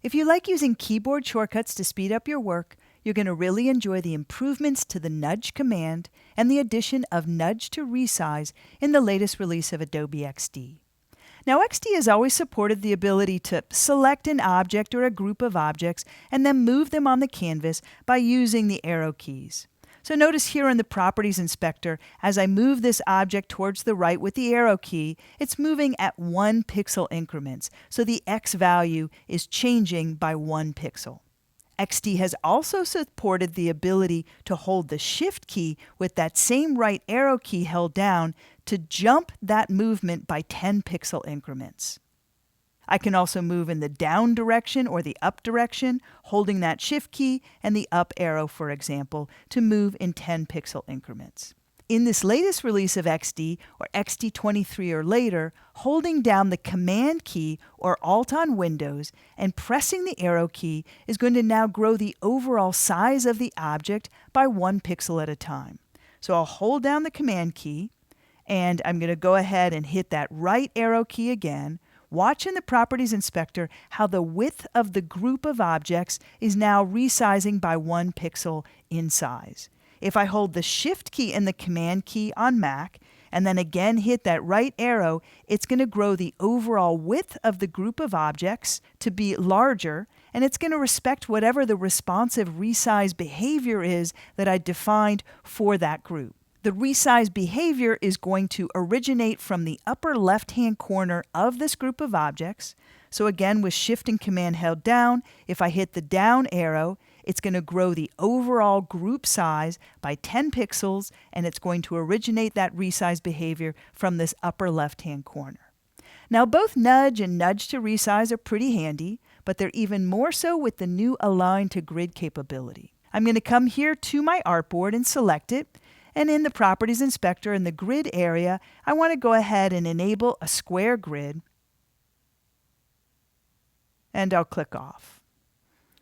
If you like using keyboard shortcuts to speed up your work, you're going to really enjoy the improvements to the nudge command and the addition of nudge to resize in the latest release of Adobe XD. Now, XD has always supported the ability to select an object or a group of objects and then move them on the canvas by using the arrow keys. So notice here in the Properties Inspector, as I move this object towards the right with the arrow key, it's moving at 1 pixel increments, so the X value is changing by 1 pixel. XD has also supported the ability to hold the Shift key with that same right arrow key held down to jump that movement by 10 pixel increments. I can also move in the down direction or the up direction, holding that Shift key and the up arrow, for example, to move in 10 pixel increments. In this latest release of XD, or XD23 or later, holding down the Command key or Alt on Windows and pressing the arrow key is going to now grow the overall size of the object by 1 pixel at a time. So I'll hold down the Command key, and I'm going to go ahead and hit that right arrow key again. Watch in the Properties Inspector how the width of the group of objects is now resizing by 1 pixel in size. If I hold the Shift key and the Command key on Mac, and then again hit that right arrow, it's going to grow the overall width of the group of objects to be larger, and it's going to respect whatever the responsive resize behavior is that I defined for that group. The resize behavior is going to originate from the upper left-hand corner of this group of objects. So again, with Shift and Command held down, if I hit the down arrow, it's going to grow the overall group size by 10 pixels, and it's going to originate that resize behavior from this upper left-hand corner. Now, both nudge and nudge to resize are pretty handy, but they're even more so with the new Align to Grid capability. I'm going to come here to my artboard and select it. And in the Properties Inspector in the Grid area, I want to go ahead and enable a square grid. And I'll click off.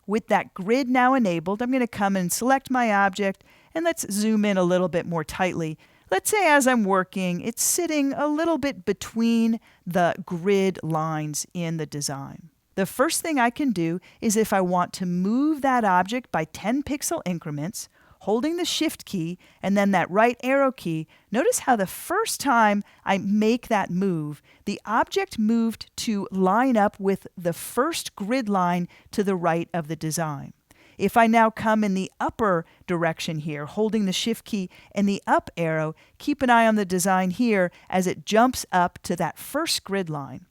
With that grid now enabled, I'm going to come and select my object, and let's zoom in a little bit more tightly. Let's say as I'm working, it's sitting a little bit between the grid lines in the design. The first thing I can do is if I want to move that object by 10 pixel increments, holding the Shift key and then that right arrow key, notice how the first time I make that move, the object moved to line up with the first grid line to the right of the design. If I now come in the upper direction here, holding the Shift key and the up arrow, keep an eye on the design here as it jumps up to that first grid line.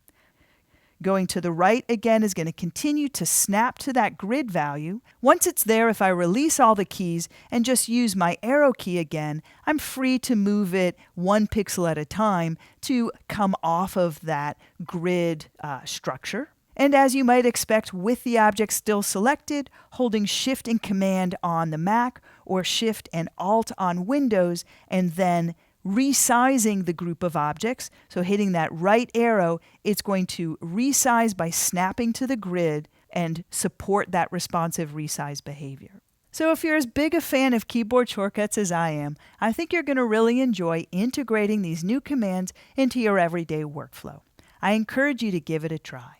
Going to the right again is going to continue to snap to that grid value. Once it's there, if I release all the keys and just use my arrow key again, I'm free to move it 1 pixel at a time to come off of that grid structure. And as you might expect, with the object still selected, holding Shift and Command on the Mac or Shift and Alt on Windows, and then resizing the group of objects, so hitting that right arrow, it's going to resize by snapping to the grid and support that responsive resize behavior. So if you're as big a fan of keyboard shortcuts as I am, I think you're going to really enjoy integrating these new commands into your everyday workflow. I encourage you to give it a try.